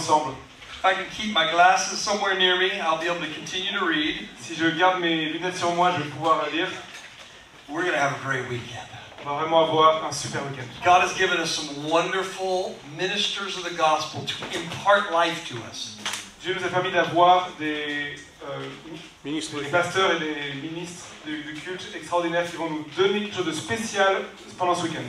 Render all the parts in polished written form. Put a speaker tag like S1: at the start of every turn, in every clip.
S1: ensemble.
S2: If I can keep my glasses somewhere near me, I'll be able to continue to read.
S1: Si je garde mes lunettes sur moi, je vais pouvoir lire.
S2: We're going to have a great weekend.
S1: On va vraiment avoir un super week-end.
S2: God has given us some wonderful ministers of the gospel to impart life to us.
S1: Dieu nous a permis d'avoir des
S3: Ministre.
S1: pasteurs et des ministres du culte extraordinaires qui vont nous donner quelque chose de spécial pendant ce week-end.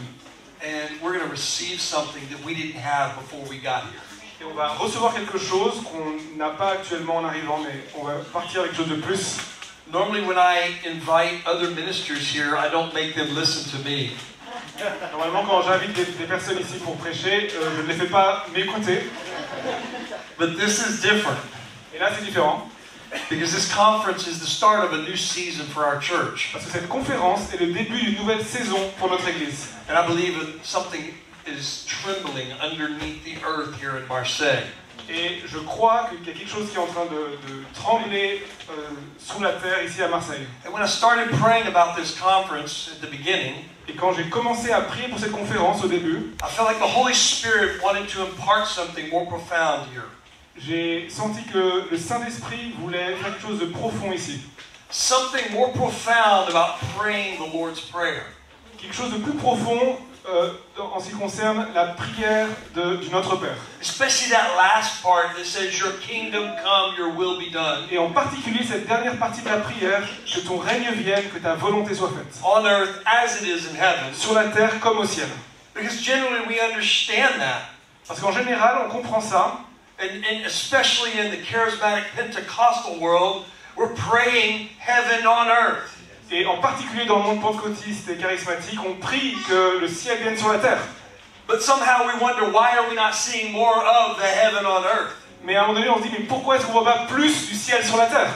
S2: And we're going to receive something that we didn't have before we got here.
S1: Et on va recevoir quelque chose qu'on n'a pas actuellement en arrivant, mais on va partir avec quelque chose de plus.
S2: Normally when I invite other ministers here, I don't make them listen to me.
S1: Normalement, quand j'invite des personnes ici pour prêcher, je ne les fais pas m'écouter.
S2: But this is different.
S1: Et là, c'est différent.
S2: Because this conference is the start of a new season for our church.
S1: Parce que cette conférence est le début d'une nouvelle saison pour notre Église.
S2: And I believe that something is trembling underneath the earth here in Marseille.
S1: Et je crois qu'il y a quelque chose qui est en train de trembler sous la terre ici à Marseille.
S2: And when I started praying about this conference at the beginning,
S1: Et quand j'ai commencé à prier pour cette conférence au début,
S2: I felt like the Holy Spirit wanted to impart something more profound here.
S1: j'ai senti que le Saint-Esprit voulait faire quelque chose de profond ici.
S2: Something more profound about praying the Lord's Prayer.
S1: Quelque chose de plus profond en ce qui concerne la prière du Notre Père.
S2: Especially that last part that says, your kingdom come, your will be done.
S1: Et en particulier cette dernière partie de la prière, que ton règne vienne, que ta volonté soit faite.
S2: On earth as it is in heaven.
S1: Sur la terre comme au ciel.
S2: Because generally we understand that.
S1: Parce qu'en général, on comprend ça.
S2: And especially in the charismatic Pentecostal world, we're praying heaven on earth.
S1: Et en particulier dans le monde pentecôtiste et charismatique, on prie que le ciel vienne sur la terre.
S2: But somehow we wonder, why are we not seeing more of the heaven on earth?
S1: Mais à un moment donné, on se dit, mais pourquoi est-ce qu'on ne voit pas plus du ciel sur la terre?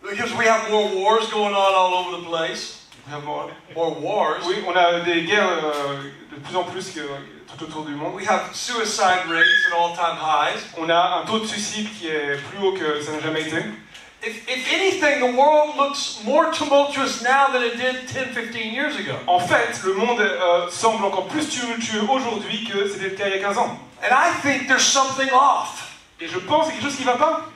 S2: Because we have more wars going on all over the place. More wars.
S1: Oui, on a des guerres de plus en plus que tout autour du monde.
S2: We have suicide rates at all-time highs.
S1: On a un taux de suicide qui est plus haut que ça n'a jamais été.
S2: If anything, the world looks more tumultuous now than it did 10, 15 years ago.
S1: En fait, le monde semble encore plus tumultueux aujourd'hui que c'était le cas il y a 15 ans.
S2: And I think there's something off.
S1: Et je pense qu'il y a quelque chose qui ne va pas.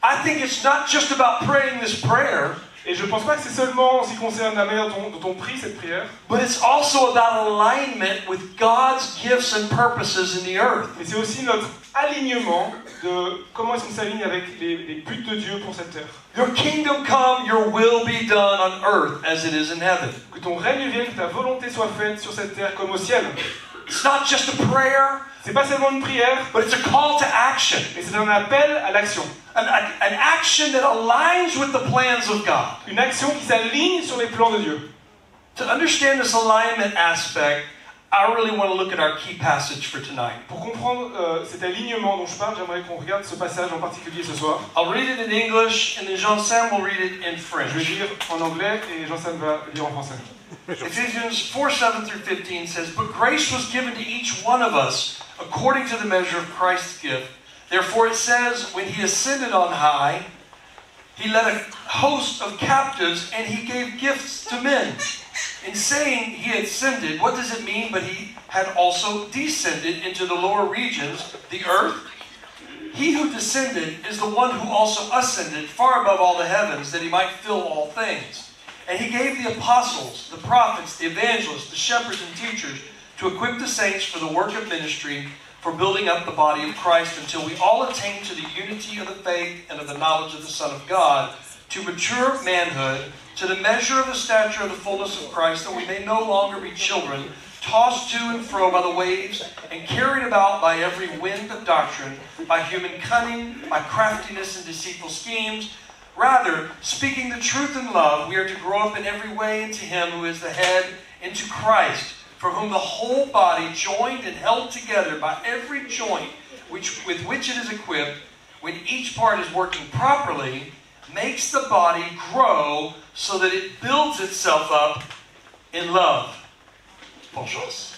S2: I think it's not just about praying this prayer.
S1: Et je ne pense pas que c'est seulement en ce qui concerne la manière dont on prie cette prière.
S2: But it's also about alignment with God's gifts and purposes in the earth.
S1: Mais c'est aussi notre alignement de comment est-ce qu'on s'aligne avec les buts de Dieu pour cette terre.
S2: Your kingdom come, your will be done on earth as it is in heaven.
S1: Que ton règne vienne, que ta volonté soit faite sur cette terre comme au ciel.
S2: It's not just a prayer,
S1: C'est pas seulement une prière,
S2: but it's a call to action.
S1: mais c'est un appel à l'action.
S2: An action that aligns with the plans of God.
S1: Une action qui s'aligne sur les plans de Dieu.
S2: To understand this alignment aspect, I really want to look at our key passage for tonight.
S1: Pour comprendre cet alignement dont je parle, j'aimerais qu'on regarde ce passage en particulier ce soir.
S2: I'll read it in English, and then Jean-Sam will read it in French.
S1: Je vais lire en anglais et Jean-Sam va lire en français.
S2: Ephesians 4:7-15 says, "But grace was given to each one of us according to the measure of Christ's gift. Therefore it says, when he ascended on high, he led a host of captives and he gave gifts to men." In saying he ascended, what does it mean? But he had also descended into the lower regions, the earth. He who descended is the one who also ascended far above all the heavens, that he might fill all things. And he gave the apostles, the prophets, the evangelists, the shepherds and teachers to equip the saints for the work of ministry, for building up the body of Christ, until we all attain to the unity of the faith and of the knowledge of the Son of God, to mature manhood, to the measure of the stature of the fullness of Christ, that we may no longer be children, tossed to and fro by the waves, and carried about by every wind of doctrine, by human cunning, by craftiness and deceitful schemes. Rather, speaking the truth in love, we are to grow up in every way into Him who is the head, into Christ, from whom the whole body, joined and held together by every joint with which it is equipped, when each part is working properly, makes the body grow so that it builds itself up in love. Bonne chance.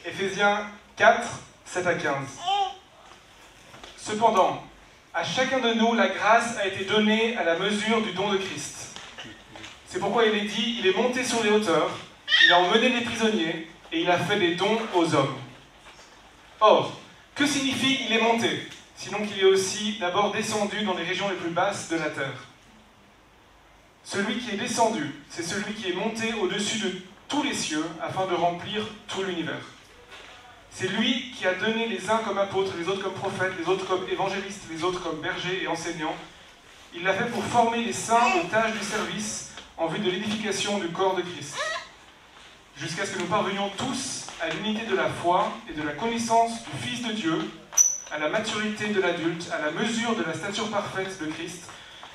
S1: Éphésiens 4, 7 à 15. Cependant, à chacun de nous, la grâce a été donnée à la mesure du don de Christ. C'est pourquoi il est dit, il est monté sur les hauteurs, il a emmené les prisonniers, et il a fait des dons aux hommes. Or, que signifie il est monté, sinon qu'il est aussi d'abord descendu dans les régions les plus basses de la terre? Celui qui est descendu, c'est celui qui est monté au-dessus de tous les cieux afin de remplir tout l'univers. C'est lui qui a donné les uns comme apôtres, les autres comme prophètes, les autres comme évangélistes, les autres comme bergers et enseignants. Il l'a fait pour former les saints aux tâches du service en vue de l'édification du corps de Christ, jusqu'à ce que nous parvenions tous à l'unité de la foi et de la connaissance du Fils de Dieu, à la maturité de l'adulte, à la mesure de la stature parfaite de Christ.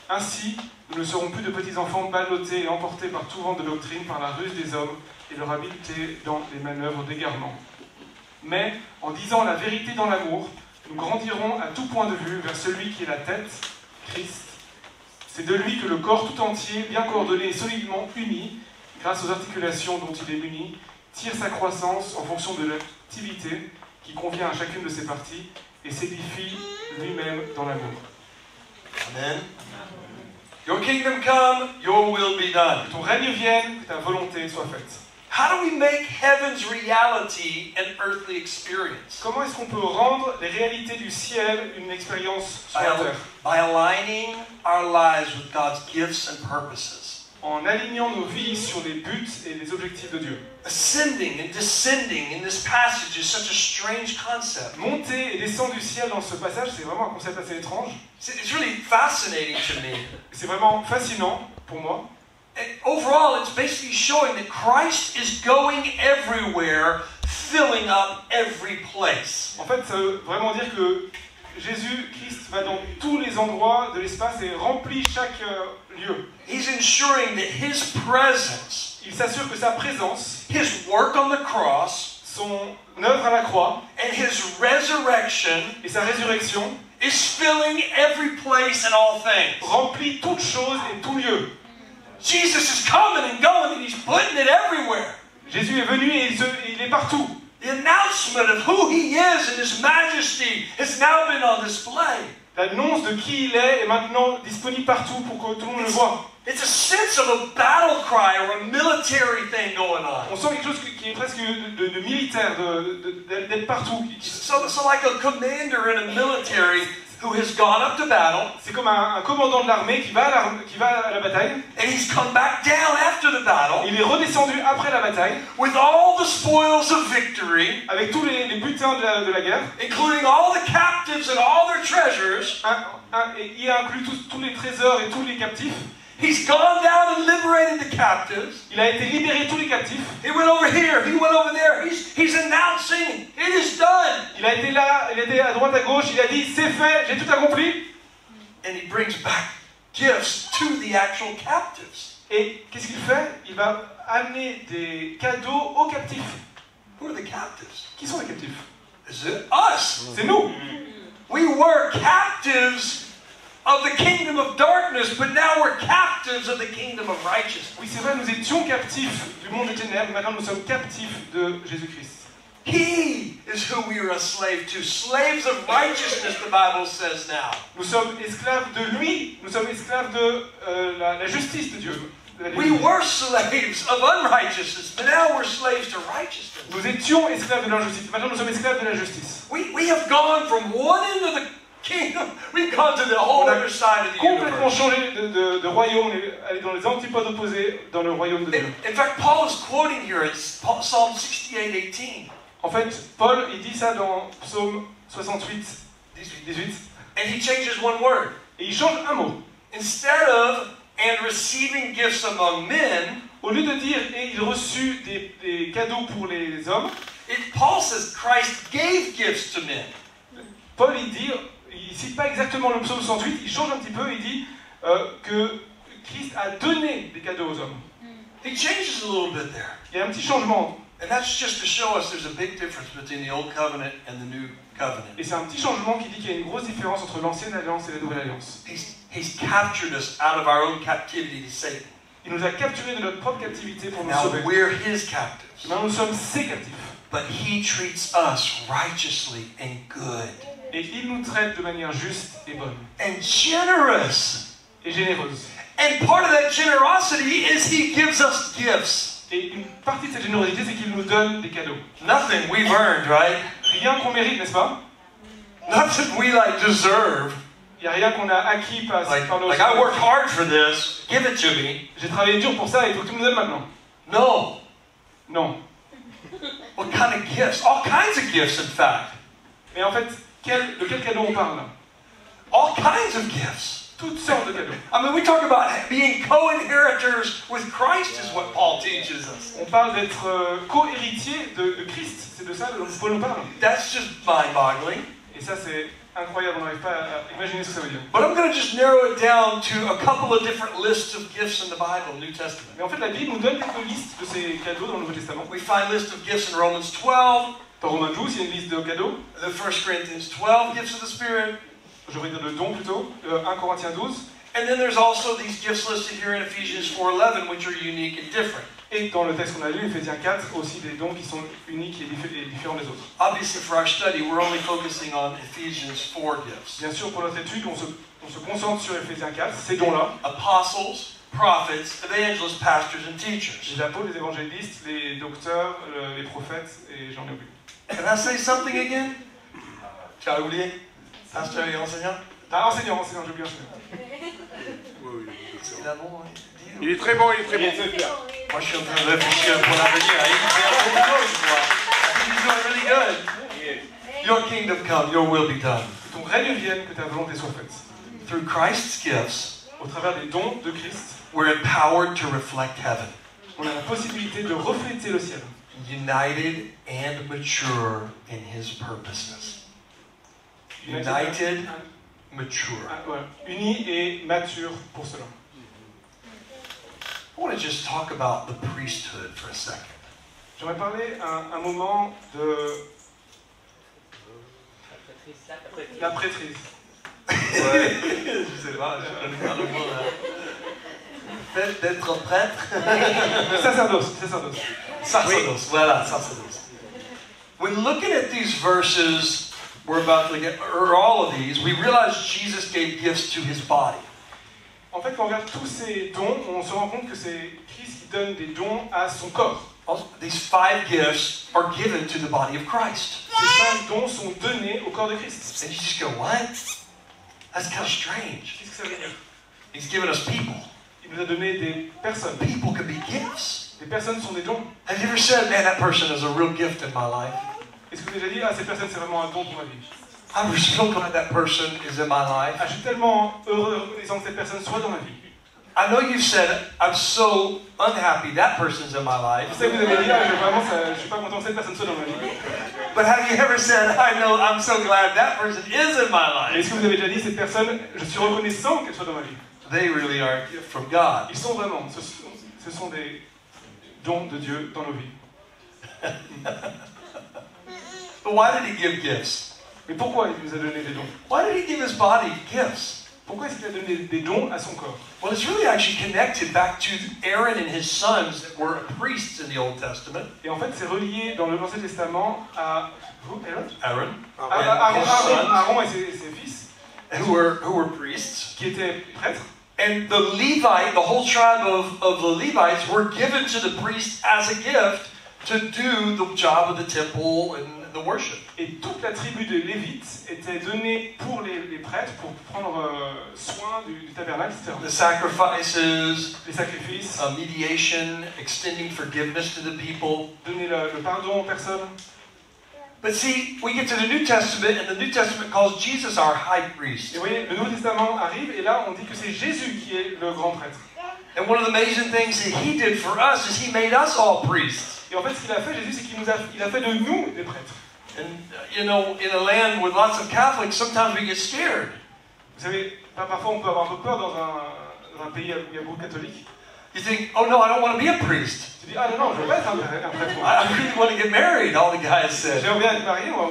S1: Ainsi, nous ne serons plus de petits enfants ballottés et emportés par tout vent de doctrine, par la ruse des hommes et leur habileté dans les manœuvres d'égarement. Mais, en disant la vérité dans l'amour, nous grandirons à tout point de vue vers celui qui est la tête, Christ. C'est de lui que le corps tout entier, bien coordonné et solidement uni, grâce aux articulations dont il est muni, tire sa croissance en fonction de l'activité qui convient à chacune de ses parties et s'édifie lui-même dans l'amour.
S2: Amen. Your kingdom come, your will be done.
S1: Que ton règne vienne, que ta volonté soit faite.
S2: How do we make heaven's reality an earthly experience?
S1: Comment est-ce qu'on peut rendre les réalités du ciel une expérience sur la terre?
S2: By aligning our lives with God's gifts and purposes.
S1: En alignant nos vies sur les buts et les objectifs de Dieu.
S2: Ascending and descending in this passage is such a strange concept.
S1: Monter et descendre du ciel dans ce passage, c'est vraiment un concept assez étrange.
S2: It's really fascinating to me.
S1: C'est vraiment fascinant pour moi.
S2: And overall, it's basically showing that Christ is going everywhere, filling up every place.
S1: En fait, ça veut vraiment dire que Jésus-Christ va dans tous les endroits de l'espace et remplit chaque lieu.
S2: He's ensuring that His presence,
S1: Il s'assure que sa présence,
S2: His work on the cross,
S1: son œuvre à la croix
S2: and His resurrection
S1: et sa résurrection
S2: is filling every place and all things.
S1: remplit toutes choses et tout lieu.
S2: Jesus is coming and going and He's putting it everywhere.
S1: Jésus est venu et il est partout.
S2: The announcement of who He is and His majesty has now been on display.
S1: L'annonce de qui il est maintenant disponible partout pour que tout le monde le voit.
S2: It's a sense of a battle cry or a military thing going on.
S1: On sent quelque chose qui est presque de militaire, d'être partout.
S2: So like a commander in a military who has gone up to battle.
S1: C'est comme un commandant de l'armée qui va à la bataille.
S2: And he's come back down after the battle.
S1: Il est redescendu après la bataille.
S2: With all the spoils of victory.
S1: Avec tous les butins de la guerre.
S2: Including all the captives and all their treasures.
S1: Et il inclut tous les trésors et tous les captifs.
S2: He's gone down and liberated the captives.
S1: Il a été libéré tous les captifs.
S2: He went over here. He went over there. He's announcing it is done.
S1: Il a été là, il a été à droite à gauche. Il a dit c'est fait, j'ai tout accompli.
S2: And he brings back gifts to the actual captives.
S1: Et qu'est-ce qu'il fait? Il va amener des cadeaux aux captifs.
S2: Who are the captives?
S1: Qui sont les captifs?
S2: Is it us?
S1: C'est nous.
S2: We were captives of the kingdom of darkness, but now we're captives of the kingdom of righteousness.
S1: Oui, c'est vrai, nous étions captifs du monde des ténèbres, maintenant nous sommes captifs de Jésus-Christ.
S2: He is who we are a slave to. Slaves of righteousness, the Bible says now.
S1: Nous sommes esclaves de lui, nous sommes esclaves de la justice de Dieu.
S2: We were slaves of unrighteousness, but now we're slaves to righteousness.
S1: Nous étions esclaves de l'injustice, maintenant nous sommes esclaves de la justice.
S2: We have gone from one end of the kingdom, we've gone to the whole other side of the
S1: Complètement
S2: universe.
S1: changé de royaume, on est allé dans les antipodes opposés, dans le royaume de Dieu.
S2: In fact, Paul is quoting here in Psalm 68:18.
S1: En fait, Paul, il dit ça dans Psaume 68, 18,
S2: And he changes one word.
S1: et il change un mot.
S2: Instead of and receiving gifts among men,
S1: Au lieu de dire « et il reçut des cadeaux pour les hommes »,
S2: Paul says Christ gave gifts to men.
S1: Paul, il cite pas exactement le psaume 68, il change un petit peu, il dit que Christ a donné des cadeaux aux hommes.
S2: He changes a little bit there.
S1: Il y a un petit changement.
S2: And that's just to show us there's a big difference between the old covenant and the new covenant.
S1: Et c'est un petit changement qui dit qu'il y a une grosse différence entre l'ancienne alliance et la nouvelle alliance.
S2: He's captured us out of our own captivity to Satan.
S1: Il nous a capturés de notre propre captivité pour nous
S2: Now
S1: sauver.
S2: we're his captives.
S1: Maintenant nous sommes ses captifs.
S2: But he treats us righteously and good.
S1: Et il nous traite de manière juste et bonne.
S2: And generous.
S1: Et généreuse.
S2: And part of that generosity is he gives us gifts.
S1: Et une partie de cette générosité, c'est qu'il nous donne des cadeaux.
S2: Nothing we've earned, right?
S1: Rien qu'on mérite, n'est-ce pas?
S2: Nothing we like deserve.
S1: Il n'y a rien qu'on a acquis par nos...
S2: Like I worked hard for this, give it to me.
S1: J'ai travaillé dur pour ça, il faut que tu me le donnes maintenant.
S2: No.
S1: Non.
S2: What kind of gifts? All kinds of gifts, in fact.
S1: Mais en fait, de quel cadeau on parle là?
S2: All kinds of gifts.
S1: Toutes sortes de cadeaux.
S2: I mean, we talk about being co-inheritors with Christ is what Paul teaches us.
S1: On parle d'être co-héritier de Christ. C'est de ça dont Paul nous parle.
S2: That's just mind-boggling.
S1: Et ça, c'est incroyable. On n'arrive pas à imaginer ce que ça veut dire.
S2: But I'm going to just narrow it down to a couple of different lists of gifts in the Bible, New Testament.
S1: Mais en fait, la Bible nous donne quelques listes de ces cadeaux dans le Nouveau Testament.
S2: We find lists of gifts in Romans 12.
S1: Dans Romains 12, il y a une liste de cadeaux.
S2: The 1 Corinthians 12, gifts of the Spirit.
S1: Je vais dire le don plutôt. 1 Corinthiens 12.
S2: And then there's also these gifts listed here in Ephesians 4:11, which are unique and different.
S1: Et dans le texte qu'on a lu, Éphésiens 4, aussi des dons qui sont uniques et différents des autres.
S2: Obviously, for our study, we're only focusing on Ephesians 4 gifts.
S1: Bien sûr, pour notre étude, on se concentre sur Éphésiens 4, ces dons-là.
S2: Apostles, prophets, evangelists, pastors, and teachers.
S1: Les apôtres, les évangélistes, les docteurs, les prophètes, et j'en ai oublié.
S2: Can I say something again? Tu as oublié? Pasteur et enseignant?
S1: Ah, enseignant, j'ai oublié enseignant.
S2: Il est bon, hein?
S3: Il est très bon, il est très bon.
S2: Moi, je suis en train de réfléchir pour l'avenir. I think he's doing really good. Your kingdom come, your will be done.
S1: Que ton règne vienne, que ta volonté soit faite.
S2: Through Christ's gifts,
S1: Au travers des dons de Christ,
S2: we're empowered to reflect heaven.
S1: on a la possibilité de refléter le ciel.
S2: United and mature in His purposes. United, mature.
S1: Voilà. Unis et matures pour cela.
S2: I want to just talk about the priesthood for a second.
S1: J'aimerais parler un moment de la prêtrise.
S2: Ouais. Je sais pas, je connais pas le mot là. Fait d'être prêtre.
S1: Sacerdoce.
S2: Sacerdoce, voilà, sacerdoce. When looking at these verses, we're about to get, or all of these, we realize Jesus gave gifts to His body.
S1: En fait, quand on regarde tous ces dons, on se rend compte que c'est Christ qui donne des dons à son corps.
S2: These 5 gifts are given to the body of Christ.
S1: Ces 5 dons sont donnés au corps de Christ.
S2: And you just go, what? That's kind of strange.
S1: Qu'est-ce que ça veut dire?
S2: He's given us people.
S1: Il nous a donné des personnes.
S2: People can be gifts.
S1: Les personnes sont des dons.
S2: Have you ever said, man, that person is a real gift in my life?
S1: Est-ce que vous avez déjà dit, ah, cette personne, c'est vraiment un don pour ma vie?
S2: I'm so glad that person is in my life.
S1: Ah, je suis tellement heureux, reconnaissant que cette personne soit dans ma vie.
S2: I know you've said, I'm so unhappy that person's in my life.
S1: Je sais que vous avez dit, ah, je suis pas content que cette personne soit dans ma vie.
S2: But have you ever said, I know I'm so glad that person is in my
S1: Mais
S2: life?
S1: est-ce que vous avez déjà dit, cette personne, je suis reconnaissant qu'elle soit dans ma vie?
S2: They really are a gift from God.
S1: Ils sont vraiment, ce sont des dons de Dieu dans nos vies.
S2: But why did He give gifts?
S1: Mais pourquoi il nous a donné des dons?
S2: Why did He give His body gifts?
S1: Pourquoi est-ce qu'il a donné des dons à son corps?
S2: Well, it's really actually connected back to Aaron and his sons that were priests in the Old Testament.
S1: Et en fait, c'est relié dans l'Ancien Testament à
S2: Aaron
S1: Aaron et ses fils,
S2: who were priests.
S1: qui étaient prêtres.
S2: And the Levite, the whole tribe of the Levites, were given to the priest as a gift to do the job of the temple and the worship.
S1: Et toute la tribu des Lévites était donnée pour les prêtres, pour prendre soin du tabernacle, etc.
S2: The sacrifices,
S1: Les sacrifices,
S2: mediation, extending forgiveness to the people.
S1: donner le pardon aux personnes.
S2: But see, we get to the New Testament, and the New Testament calls Jesus our high priest.
S1: Et vous voyez, le Nouveau Testament arrive, et là, on dit que c'est Jésus qui est le grand prêtre.
S2: And one of the amazing things that He did for us is He made us all priests.
S1: Et en fait, ce qu'il a fait, Jésus, c'est qu'il a fait de nous des prêtres.
S2: And, you know, in a land with lots of Catholics, sometimes we get scared.
S1: Vous savez, parfois, on peut avoir un peu peur dans un pays où il y a beaucoup de catholiques.
S2: You think, oh no, I don't want to be a priest.
S1: Tu dis, ah non, je veux pas être un prêtre.
S2: I really want to get married, all the guys said.
S1: J'aimerais bien être marié, moi.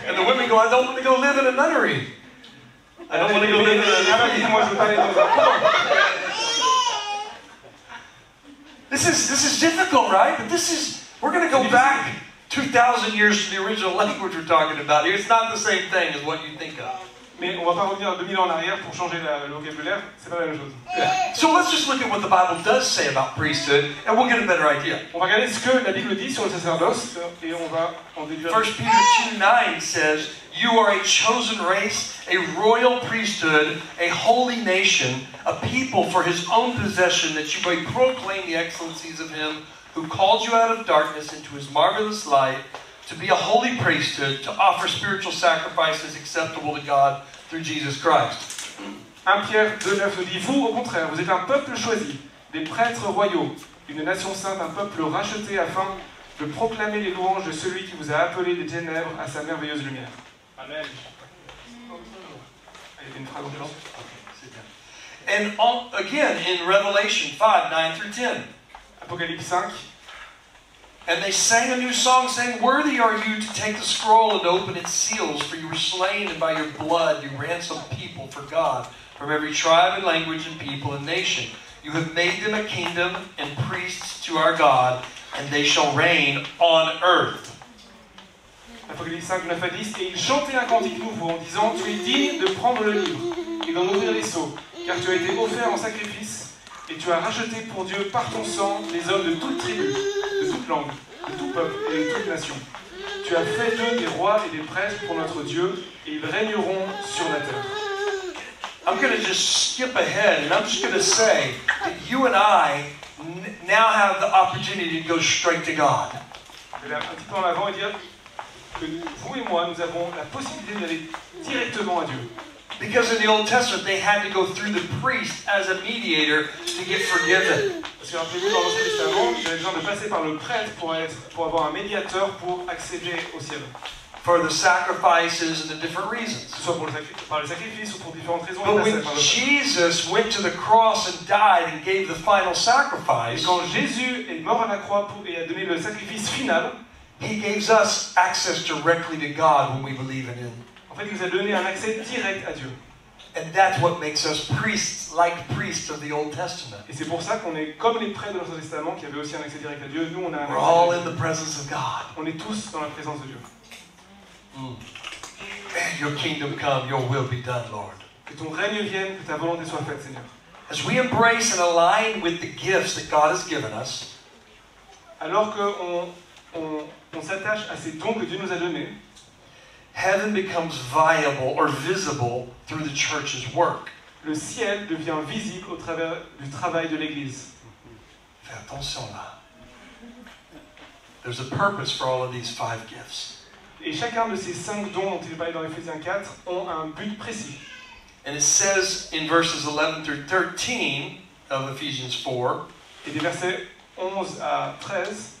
S2: And the women go, I don't want to go live in a nunnery. I don't want to go live in a nunnery.
S1: Moi, je veux pas aller dans un...
S2: This is difficult, right? But we're going to go back 2,000 years to the original language we're talking about here. It's not the same thing as what you think of.
S1: Mais on va pas revenir 2000 ans en arrière pour changer le vocabulaire, c'est pas la même chose.
S2: Yeah. So let's just look at what the Bible does say about priesthood, and we'll get a better idea.
S1: On va regarder ce que la Bible dit sur le sacerdoce et on va en déduire.
S2: 1 Peter 2:9 says, "You are a chosen race, a royal priesthood, a holy nation, a people for his own possession, that you may proclaim the excellencies of him who called you out of darkness into his marvelous light, to be a holy priesthood, to offer spiritual sacrifices acceptable to God through Jesus Christ."
S1: 1 Pierre 2,9 nous dit, vous, au contraire, vous êtes un peuple choisi, des prêtres royaux, une nation sainte, un peuple racheté afin de proclamer les louanges de celui qui vous a appelé des ténèbres à sa merveilleuse lumière. Amen. Il y a une phrase en
S2: And again, in Revelation 5:9 through 10.
S1: Apocalypse 5.
S2: And they sang a new song, saying, "Worthy are you to take the scroll and open its seals, for you were slain, and by your blood you ransomed people for God, from every tribe and language and people and nation. You have made them a kingdom and priests to our God, and they shall reign on earth."
S1: Apocalypse 5, 9 à 10. Et ils chantaient un cantique nouveau en disant, tu es digne de prendre le livre et d'en ouvrir les sceaux, car tu as été offert en sacrifice, et tu as racheté pour Dieu par ton sang les hommes de toute tribu, de toute langue, de tout peuple et de toute nation. Tu as fait d'eux des rois et des prêtres pour notre Dieu, et ils régneront sur la terre.
S2: I'm going to just skip ahead, and I'm just going to say that you and I now have the opportunity to go straight to God.
S1: Je vais aller un petit peu en avant et dire que vous et moi, nous avons la possibilité d'aller directement à Dieu.
S2: Because in the Old Testament, they had to go through the priest as a mediator to get forgiven.
S1: Parce que rappelez-vous, dans l'Ancien Testament, il y avait besoin de passer par le prêtre pour avoir un médiateur pour accéder au ciel.
S2: For the sacrifices and the different reasons.
S1: Que ce soit par le sacrifice ou pour différentes raisons.
S2: But when Jesus went to the cross and died and gave the final sacrifice,
S1: et quand Jésus est mort à la croix et a donné le sacrifice final,
S2: He gives us access directly to God when we believe in Him.
S1: En fait, il nous a donné un accès direct à Dieu.
S2: And that's what makes us priests, like priests of the Old Testament.
S1: Et c'est pour ça qu'on est comme les prêtres de l'Ancien Testament qui avaient aussi un accès direct à Dieu. Nous, on a un accès
S2: We're all
S1: direct.
S2: in the presence of God.
S1: On est tous dans la présence de Dieu.
S2: Your kingdom come, your will be done, Lord.
S1: Que ton règne vienne, que ta volonté soit faite, Seigneur.
S2: As we embrace and align with the gifts that God has given us,
S1: Alors qu'on on s'attache à ces dons que Dieu nous a donnés,
S2: heaven becomes viable or visible through the church's work.
S1: le ciel devient visible au travers du travail de l'Église.
S2: Fais attention là. There's a purpose for all of these 5 gifts.
S1: Et chacun de ces 5 dons dont il parlait dans Éphésiens 4 ont un but précis.
S2: And it says in verses 11 through 13 of Ephesians 4,
S1: Et des versets 11 à 13,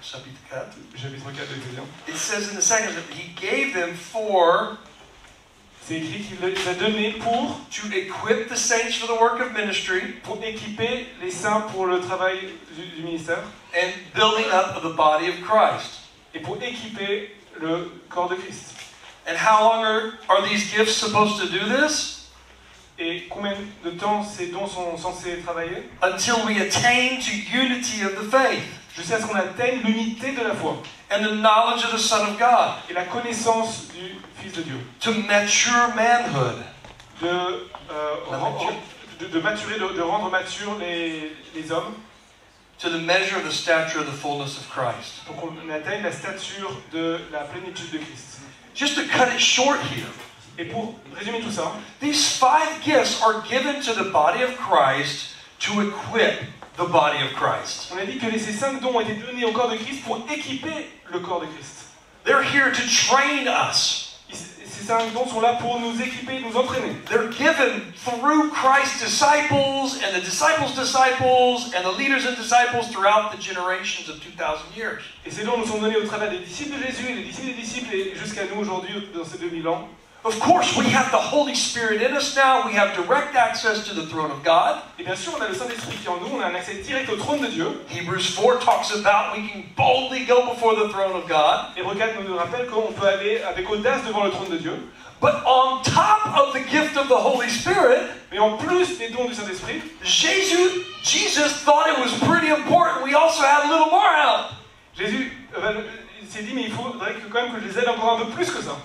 S2: chapitre 4,
S1: chapitre 4 de Éphésiens,
S2: it says in the second that He gave them for
S1: c'est écrit qu'il les a donnés
S2: to equip the saints for the work of ministry
S1: pour équiper les saints pour le travail du ministère
S2: and building up of the body of Christ.
S1: et pour équiper le corps de Christ.
S2: And how long are these gifts supposed to do this?
S1: Et combien de temps ces dons sont censés travailler?
S2: Until we attain to unity of the faith
S1: Jusqu'à ce qu'on atteigne l'unité de la foi
S2: and the knowledge of the Son of God,
S1: et la connaissance du Fils de Dieu.
S2: to mature manhood,
S1: De maturer, de rendre matures les hommes
S2: to the measure of the stature of the fullness of Christ.
S1: pour qu'on atteigne la stature de la plénitude de Christ.
S2: Just to cut it short here,
S1: Et pour résumer tout ça,
S2: these 5 gifts are given to the body of Christ to equip the body of Christ.
S1: on a dit que ces 5 dons ont été donnés au corps de Christ pour équiper le corps de Christ.
S2: They're here to train us.
S1: Ces 5 dons sont là pour nous équiper, nous entraîner.
S2: They're given through Christ's disciples and the disciples' disciples and the leaders and disciples throughout the generations of 2,000 years.
S1: Et ces dons nous sont donnés au travers des disciples de Jésus et des disciples et jusqu'à nous aujourd'hui dans ces 2000 ans.
S2: Of course, we have the Holy Spirit in us now. We have direct access to the throne of God.
S1: Et bien sûr, on a le Saint-Esprit qui est en nous, on a un accès direct au trône de Dieu.
S2: Hebrews 4 talks about we can boldly go before the throne of God.
S1: Hébreux 4 nous rappelle qu'on peut aller avec audace devant le trône de Dieu.
S2: But on top of the gift of the Holy Spirit,
S1: Mais en plus des dons du Saint-Esprit,
S2: Jesus thought it was pretty important. We also had a little more help.
S1: Jésus il s'est dit, mais il faudrait quand même que je les aide encore un peu plus que ça.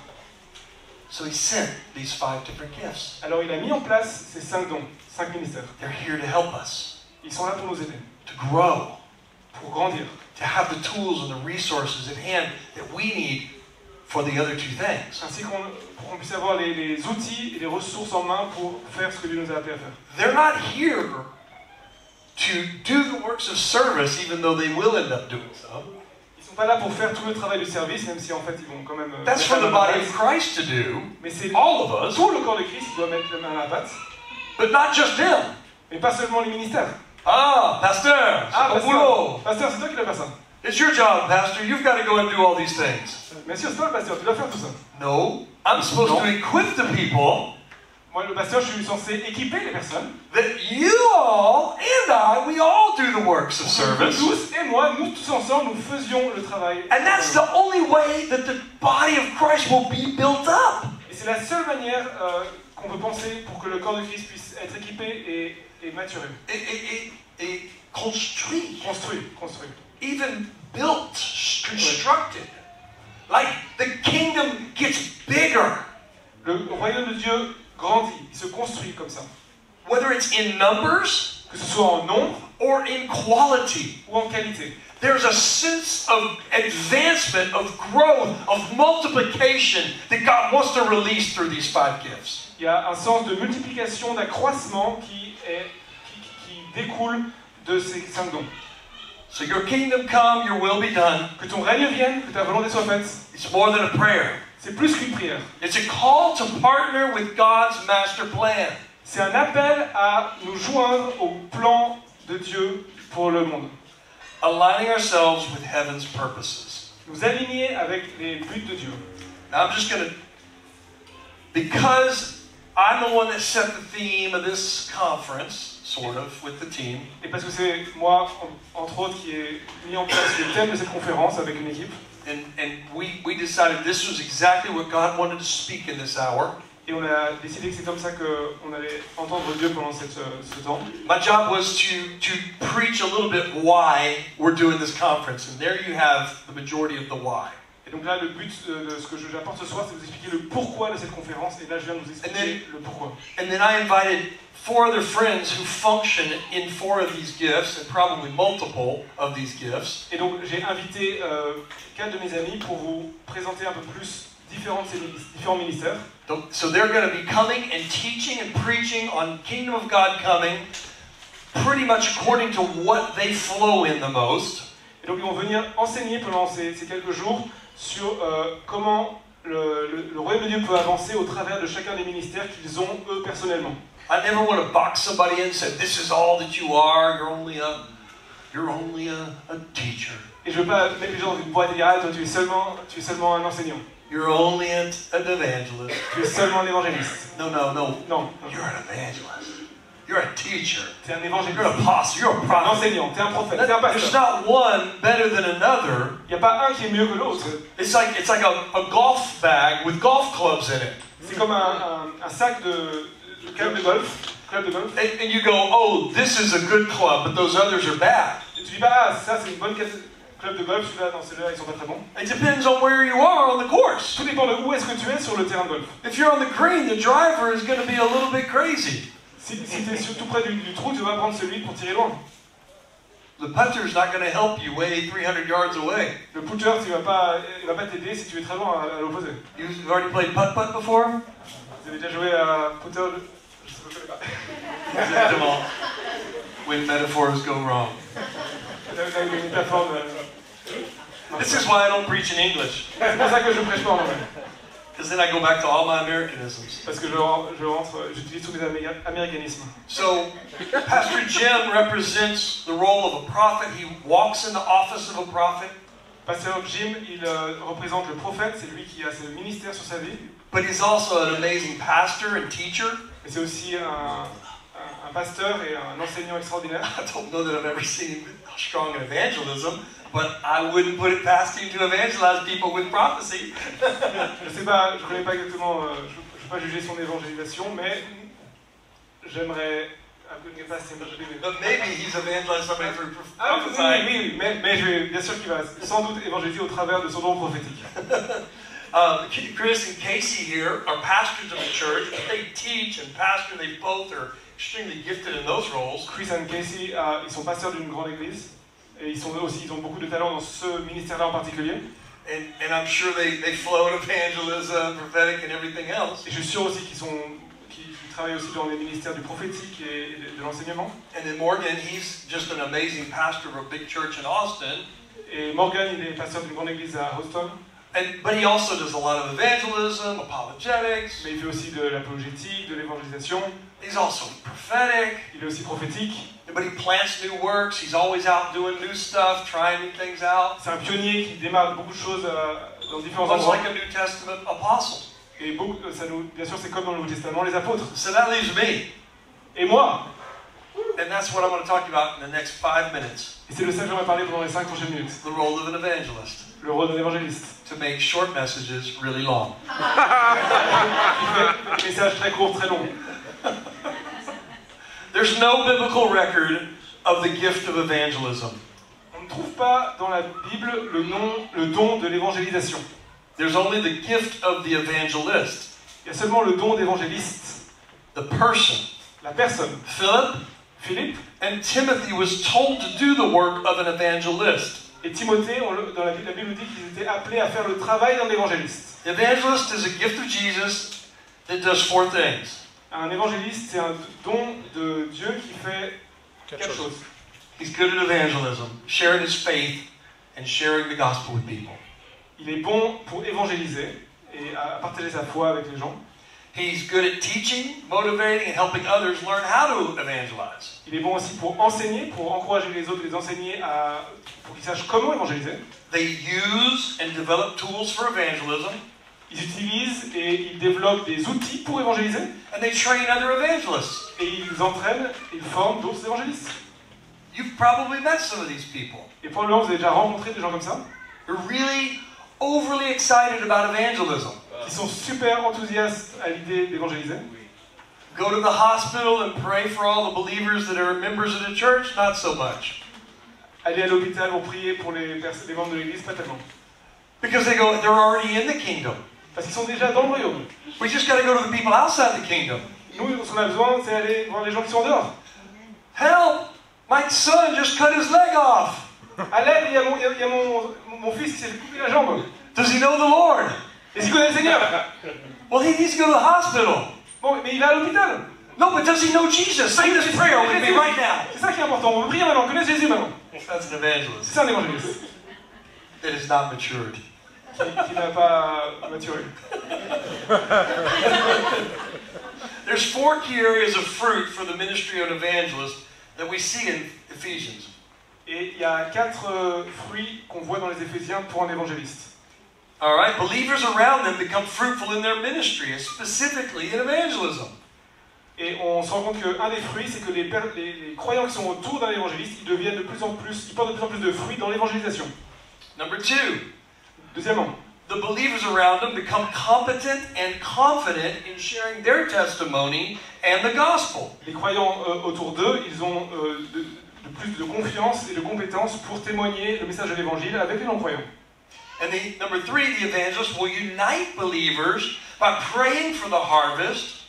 S2: So he sent these 5 different gifts.
S1: Alors il a mis en place ces 5 dons, 5 ministères.
S2: They're here to help us,
S1: Ils sont là pour nous aider,
S2: to grow,
S1: pour grandir,
S2: to have the tools and the resources at hand that we need for the other 2 things.
S1: ainsi pour qu'on puisse avoir les outils et les ressources en main pour faire ce que Dieu nous a appelés à faire.
S2: They're not here to do the works of service, even though they will end up doing so.
S1: Ils sont pas là pour faire tout le travail du service, même si en fait ils vont quand même...
S2: That's for the body of Christ to do,
S1: Mais c'est
S2: all of us,
S1: tout le corps de Christ qui doit mettre la main à la pâte,
S2: but not just them.
S1: mais pas seulement les ministères.
S2: Ah, pasteur,
S1: Ah,
S2: c'est ton boulot.
S1: pasteur, c'est toi qui dois faire ça.
S2: It's your job, pastor. You've got to go and do all these things.
S1: Bien sûr, c'est toi le pasteur, tu dois faire tout ça.
S2: No, I'm supposed to equip the people
S1: Moi, le pasteur, je suis censé équiper les personnes.
S2: that you all and I, we all do the works of
S1: Nous
S2: service.
S1: tous et moi, nous tous ensemble, nous faisions le travail.
S2: And that's the only way that the body of Christ will be built up.
S1: Et c'est la seule manière qu'on peut penser pour que le corps de Christ puisse être équipé et maturé.
S2: Et construit.
S1: Construit.
S2: Even built, constructed. Like the kingdom gets bigger.
S1: Le royaume de Dieu grandit, il se construit comme ça.
S2: Whether it's in numbers
S1: Que ce soit en nombre
S2: or in quality.
S1: ou en qualité.
S2: There's a sense of advancement, of growth, of multiplication that God wants to release through these 5 gifts.
S1: Il y a un sens de multiplication, d'accroissement qui découle de ces 5 dons.
S2: So your kingdom come, your will be done.
S1: Que ton règne vienne, que ta volonté soit faite.
S2: It's more than a prayer.
S1: C'est plus qu'une prière.
S2: It's a call to partner with God's master plan.
S1: C'est un appel à nous joindre au plan de Dieu pour le monde.
S2: Aligning ourselves with heaven's purposes.
S1: Nous aligner avec les buts de Dieu.
S2: Now I'm just going to, because I'm the one that set the theme of this conference, sort of, with the team.
S1: Et parce que c'est moi, entre autres, qui ai mis en place le thème de cette conférence avec une équipe.
S2: And we decided this was exactly what God wanted to speak in this hour.
S1: Et on a décidé que c'est comme ça qu'on allait entendre Dieu pendant ce temps.
S2: My job was to preach a little bit why we're doing this conference. And there you have the majority of the why.
S1: Et donc là, le but de ce que j'apporte ce soir, c'est de vous expliquer le pourquoi de cette conférence. Et là, je viens de vous expliquer le pourquoi.
S2: And then I invited 4 other friends who function in 4 of these gifts, and probably multiple of these gifts.
S1: Et donc, j'ai invité 4 de mes amis pour vous présenter un peu plus différents ministères.
S2: So they're going to be coming and teaching and preaching on Kingdom of God coming, pretty much according to what they flow in the most.
S1: Et donc, ils vont venir enseigner pendant ces quelques jours sur comment le royaume de Dieu peut avancer au travers de chacun des ministères qu'ils ont eux personnellement.
S2: I never want to box somebody in and say, this is all that you are, you're only a teacher.
S1: Et je veux pas mettre les gens dans une boîte et dire, ah, toi tu es seulement un enseignant.
S2: You're only an evangelist.
S1: Tu es seulement un évangéliste.
S2: No.
S1: Non.
S2: You're an evangelist. You're a teacher.
S1: Tu es un évangéliste.
S2: You're an apostle. You're a
S1: Tu es un
S2: prophet.
S1: enseignant, tu es un prophète, tu es un
S2: There's
S1: pasteur.
S2: not one better than another.
S1: Il n'y a pas un qui est mieux que l'autre.
S2: It's like a golf bag with golf clubs in it.
S1: C'est comme un sac de club de golf.
S2: And you go, oh, this is a good club, but those others are bad.
S1: Et tu dis pas, ah, ça c'est une bonne club de golf, celui-là, non, celui-là, ils sont pas très bons.
S2: It depends on where you are on the course.
S1: Tout dépend de où est-ce que tu es sur le terrain de golf.
S2: If you're on the green, the driver is going to be a little bit crazy.
S1: Si tu es tout près du trou, tu vas prendre celui pour tirer loin.
S2: The punter's not going to help you way 300 yards away.
S1: Le putter, il va pas t'aider si tu es très loin à l'opposé.
S2: You've already played putt-putt before?
S1: Vous avez déjà joué à putter? Je ne connais pas.
S2: Exactement. When metaphors go wrong.
S1: Une métaphore
S2: This is why I don't preach in English.
S1: C'est pour ça que je prêche pas en anglais.
S2: Because then I go back to all my Americanisms.
S1: Parce que j'utilise tous les américanismes.
S2: So, Pastor Jim represents the role of a prophet. He walks in the office of a prophet.
S1: Pasteur Jim, il représente le prophète, c'est lui qui a ce ministère sur sa vie.
S2: But he's also an amazing pastor and teacher.
S1: Mais c'est aussi un pasteur et un enseignant extraordinaire.
S2: I don't know that I've ever seen him strong in evangelism, but I wouldn't put it past him to evangelize people with prophecy.
S1: Je sais pas, je connais pas exactement, je ne peux pas juger son évangélisation, mais j'aimerais.
S2: But maybe he's evangelized somebody through
S1: Ah
S2: prophesying.
S1: oui, mais bien sûr qu'il va sans doute évangéliser au travers de son don prophétique.
S2: Chris and Casey here are pastors of the church, but they teach and pastor. They both are extremely gifted in those roles.
S1: Chris et Casey, ils sont pasteurs d'une grande église et ils ont beaucoup de talent dans ce ministère-là en particulier.
S2: And I'm sure they flow in evangelism, prophetic, and everything else.
S1: Et je suis sûr aussi qu'ils travaillent aussi dans les ministères du prophétique et de l'enseignement.
S2: And then Morgan, he's just an amazing pastor of a big church in Austin.
S1: Et Morgan, il est pasteur d'une grande église à Houston.
S2: But he also does a lot of evangelism, apologetics.
S1: Mais il fait aussi de l'apologétique, de l'évangélisation.
S2: He's also prophetic.
S1: Il est aussi prophétique.
S2: But he plants new works. He's always out doing new stuff, trying new things out.
S1: C'est un pionnier qui démarre beaucoup de choses dans différents
S2: Much
S1: endroits.
S2: like a New Testament apostle.
S1: Et bien sûr, c'est comme dans le Nouveau Testament, les apôtres.
S2: So that leaves me.
S1: Et moi.
S2: And that's what I'm going to talk about in the next 5 minutes.
S1: Et c'est de ça que j'aimerais parler pendant les 5 prochaines minutes.
S2: The role of an evangelist.
S1: Le rôle d'un évangéliste.
S2: To make short messages really long.
S1: Il fait des messages très courts, très longs.
S2: There's no biblical record of the gift of evangelism.
S1: On ne trouve pas dans la Bible le don de l'évangélisation.
S2: There's only the gift of the evangelist.
S1: Il y a seulement le don d'évangéliste.
S2: The person.
S1: La personne. Philippe
S2: and Timothy was told to do the work of an evangelist.
S1: Et Timothée, dans la Bible nous dit qu'ils étaient appelés à faire le travail d'un évangéliste.
S2: The evangelist is a gift of Jesus that does 4 things.
S1: Un évangéliste, c'est un don de Dieu qui fait 4 choses.
S2: He's good at evangelism, sharing his faith and sharing the gospel with people.
S1: Il est bon pour évangéliser et à partager sa foi avec les gens.
S2: He's good at teaching, motivating, and helping others learn how to evangelize.
S1: Il est bon aussi pour enseigner, pour encourager les autres, les enseigner pour qu'ils sachent comment évangéliser.
S2: They use and develop tools for evangelism.
S1: Ils utilisent et ils développent des outils pour évangéliser.
S2: And they train other evangelists.
S1: Et ils entraînent, ils forment d'autres évangélistes.
S2: You've probably met some of these people.
S1: Et probablement vous avez déjà rencontré des gens comme ça.
S2: They're really overly excited about evangelism.
S1: Qui sont super enthousiastes à l'idée d'évangéliser.
S2: Go to the hospital and pray for all the believers that are members of the church? Not so much.
S1: Aller à l'hôpital pour prier pour les membres de l'église, pas tellement.
S2: Because they're already in the kingdom.
S1: Parce qu'ils sont déjà dans le royaume.
S2: We just got to go to the people outside the kingdom.
S1: Nous, ce qu'on a besoin, c'est aller voir les gens qui sont dehors.
S2: Help! My son just cut his leg off.
S1: À l'aide, il y a mon fils qui s'est coupé la jambe.
S2: Does he know the Lord?
S1: Est-ce qu'il connaît le Seigneur?
S2: Well, he needs to go to the hospital.
S1: Bon, mais il va à l'hôpital.
S2: No, but does he know Jesus? Say this prayer with me right now.
S1: C'est ça qui est important. On veut prier maintenant. On connaît Jésus maintenant.
S2: That's an evangelist.
S1: C'est ça un évangéliste.
S2: That is not matured.
S1: Qui n'a pas maturé.
S2: There's 4 key areas of fruit for the ministry of an evangelist that we see in Ephesians.
S1: Et il y a 4 fruits qu'on voit dans les Éphésiens pour un évangéliste.
S2: All right, believers around them become fruitful in their ministry, specifically in evangelism.
S1: Et on se rend compte qu'un des fruits, c'est que les croyants qui sont autour d'un évangéliste, ils portent de plus en plus de fruits dans l'évangélisation.
S2: Number 2.
S1: Deuxièmement,
S2: the believers around them become competent and confident in sharing their testimony and the gospel.
S1: Les croyants autour d'eux, ils ont plus de confiance et de compétences pour témoigner le message de l'évangile avec les non-croyants.
S2: And number 3, the evangelists will unite believers by praying for the harvest,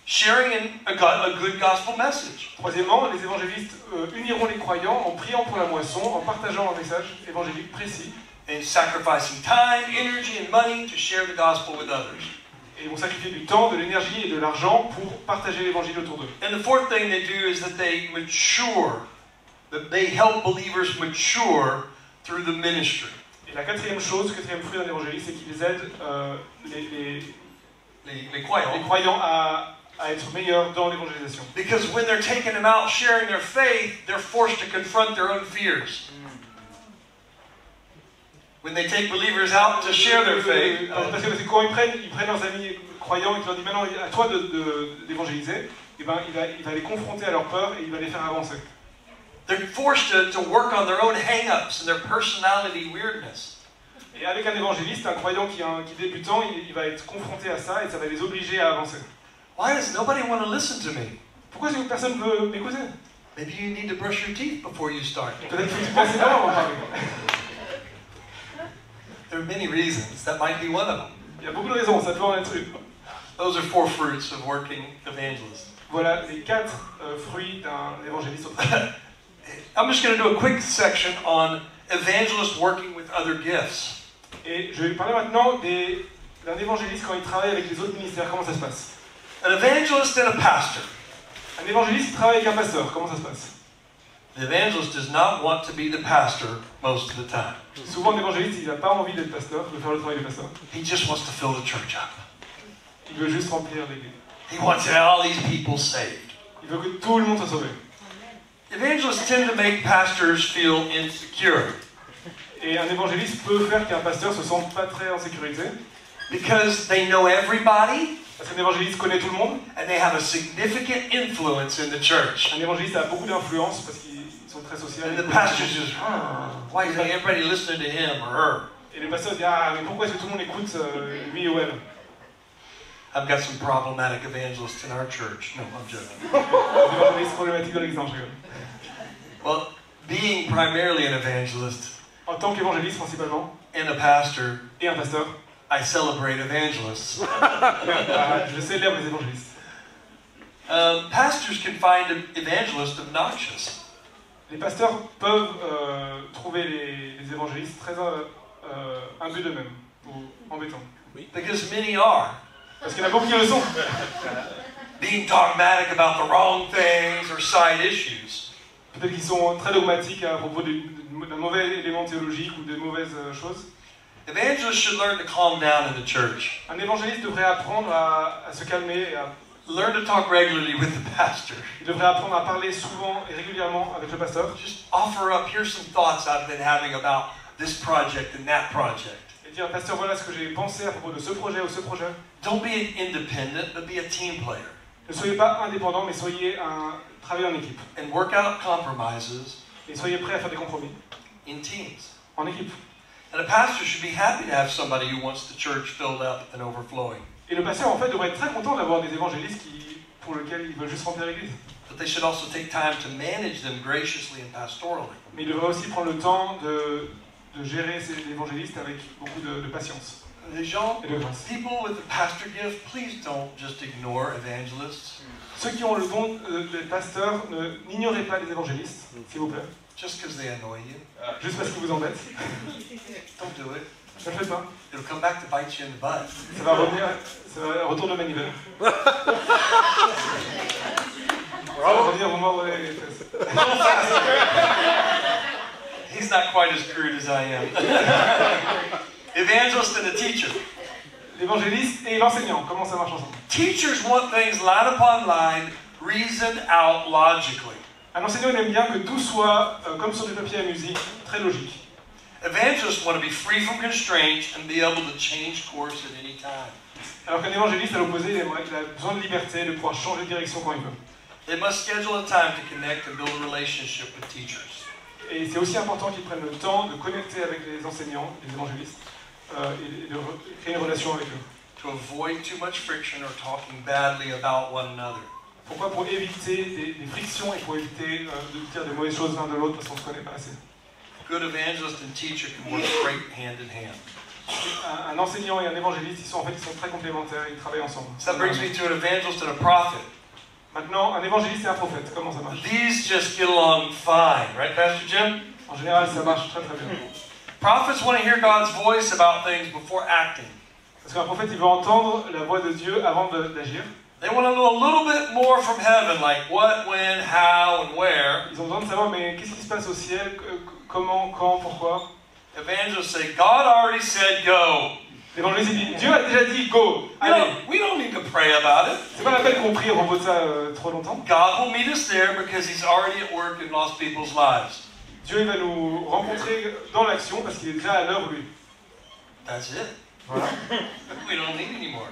S2: sharing a good gospel message.
S1: Troisièmement, les évangélistes uniront les croyants en priant pour la moisson, en partageant un message évangélique précis.
S2: And sacrificing time, energy, and money to share the gospel with others.
S1: Et ils vont sacrifier du temps, de l'énergie et de l'argent pour partager l'évangile autour d'eux.
S2: And the 4th thing they do is that they mature, that they help believers mature through the ministry.
S1: Et la 4e chose, le 4e fruit d'un évangéliste, c'est qu'ils aident
S2: les croyants
S1: à être meilleurs dans l'évangélisation.
S2: Because when they're taking them out sharing their faith, they're forced to confront their own fears. When they take believers out to share their faith,
S1: parce que quand ils prennent leurs amis croyants et qu'ils leur disent maintenant à toi d'évangéliser, et ben il va les confronter à leur peur et il va les faire avancer.
S2: They're forced to work on their own hang-ups and their personality weirdness.
S1: Et avec un évangéliste, un croyant qui est débutant, il va être confronté à ça et ça va les obliger à avancer.
S2: Why does nobody want to listen to me?
S1: Pourquoi est-ce que personne ne veut m'écouter?
S2: Maybe you need to brush your teeth before you start.
S1: Peut-être que tu passes les dents avant de parler.
S2: There are many reasons. That might be one of them.
S1: Il y a beaucoup de raisons, ça peut en être une.
S2: Those are 4 fruits of working evangelist.
S1: Voilà les 4 fruits d'un évangéliste au travail.
S2: I'm just going to do a quick section on evangelists working with other gifts.
S1: Et je vais parler maintenant d'un évangéliste quand il travaille avec les autres ministères. Comment ça se passe?
S2: An evangelist and a pastor.
S1: Un évangéliste qui travaille avec un pasteur. Comment ça se passe?
S2: The evangelist does not want to be the pastor most of the time.
S1: Souvent, l'évangéliste, il n'a pas envie d'être pasteur, de faire le travail du pasteur.
S2: He just wants to fill the church up.
S1: Il veut juste remplir l'église.
S2: He wants all these people saved.
S1: Il veut que tout le monde soit sauvé.
S2: Evangelists tend to make pastors feel insecure
S1: Et un évangéliste peut faire qu'un pasteur se sente pas très en sécurité.
S2: because they know everybody
S1: Parce qu'un évangéliste connaît tout le monde.
S2: and they have a significant influence in the church.
S1: Un évangéliste a beaucoup d'influence parce qu'ils sont très sociaux.
S2: And the pastor's just, why is everybody listening to him or her?
S1: Et le pasteur dit, ah, mais pourquoi est-ce que tout le monde écoute lui ou elle?
S2: I've got some problematic evangelists in our church. No, I'm joking.
S1: Un évangéliste problématique dans l'exemple, je rigole.
S2: Well, being primarily an evangelist
S1: En tant qu'évangéliste principalement,
S2: and a pastor,
S1: et un pasteur,
S2: I celebrate evangelists.
S1: je célèbre les évangélistes.
S2: Pastors can find evangelists obnoxious.
S1: Les pasteurs peuvent trouver les évangélistes très imbus d'eux-mêmes, ou embêtants.
S2: Because many are.
S1: Parce qu'il y en a beaucoup qui le sont.
S2: Being dogmatic about the wrong things or side issues.
S1: Peut-être qu'ils sont très dogmatiques à propos d'un mauvais élément théologique ou de mauvaises choses.
S2: Evangelists should learn to calm down in the church.
S1: Un évangéliste devrait apprendre à se calmer, et
S2: Learn to talk regularly with the pastor.
S1: il devrait apprendre à parler souvent et régulièrement avec le pasteur.
S2: Just offer up, here's some thoughts I've been having about this project and that project.
S1: Et dire, pasteur, voilà ce que j'ai pensé à propos de ce projet ou ce projet.
S2: Don't be an independent, but be a team player.
S1: Ne soyez pas indépendant, mais soyez travaillez en équipe.
S2: And work out compromises
S1: Et soyez prêts à faire des compromis.
S2: in teams.
S1: En équipe.
S2: And a pastor should be happy to have somebody who wants the church filled up and overflowing.
S1: Et le pasteur, en fait, devrait être très content d'avoir des évangélistes pour lesquels il veut juste remplir l'église.
S2: But they should also take time to manage them graciously and pastorally.
S1: Mais il devrait aussi prendre le temps de gérer ces évangélistes avec beaucoup de patience
S2: Les gens,
S1: et de grâce.
S2: people with the pastor gift, please don't just ignore evangelists.
S1: Ceux qui ont le don des pasteurs, n'ignorez pas les évangélistes, s'il vous plaît,
S2: Just because they annoy you.
S1: juste parce qu'ils vous embêtent.
S2: Don't do it.
S1: Ne le faites pas.
S2: It'll come back to bite you in the butt.
S1: Ça va revenir, ça va retourner de manivelle. Ça va revenir vous mordre les fesses.
S2: He's not quite as crude as I am. Evangelist and a teacher.
S1: L'évangéliste et l'enseignant, comment ça marche ensemble?
S2: Teachers want things line upon line, reasoned out logically.
S1: Un enseignant, il aime bien que tout soit, comme sur du papier à musique, très logique.
S2: Evangelists want to be free from constraints and be able to change course at any time.
S1: Alors qu'un évangéliste, à l'opposé, il a besoin de liberté, de pouvoir changer de direction quand il veut.
S2: They must schedule a time to connect and build a relationship with teachers.
S1: Et c'est aussi important qu'ils prennent le temps de connecter avec les enseignants, les évangélistes, et de créer une relation avec eux.
S2: To avoid too much friction or talking badly about one another.
S1: Pourquoi? Pour éviter des frictions et pour éviter de dire des mauvaises choses l'un de l'autre parce qu'on ne se connaît pas assez.
S2: Good evangelist and teacher can work great hand in hand.
S1: Un enseignant et un évangéliste, ils sont très complémentaires, ils travaillent ensemble.
S2: So that brings me to an evangelist and a prophet.
S1: Maintenant, un évangéliste et un prophète, comment ça marche?
S2: These just get along fine, right, Pastor Jim?
S1: En général, ça marche très très bien.
S2: Prophets want to hear God's voice about things before acting.
S1: Parce qu'un prophète, il veut entendre la voix de Dieu avant d'agir.
S2: They want to know a little bit more from heaven, like what, when, how, and where.
S1: Ils ont besoin de savoir, mais qu'est-ce qui se passe au ciel? Comment, quand, pourquoi?
S2: Evangelists say, God already said go.
S1: L'évangéliste dit, Dieu a déjà dit go. Allez.
S2: We don't need to pray about it.
S1: C'est pas la peine qu'on prie à propos de ça trop longtemps.
S2: God will meet us there because He's already at work in lost people's lives.
S1: Dieu il va nous rencontrer dans l'action parce qu'il est déjà à l'œuvre lui.
S2: That's it.
S1: Voilà.
S2: We don't need any more.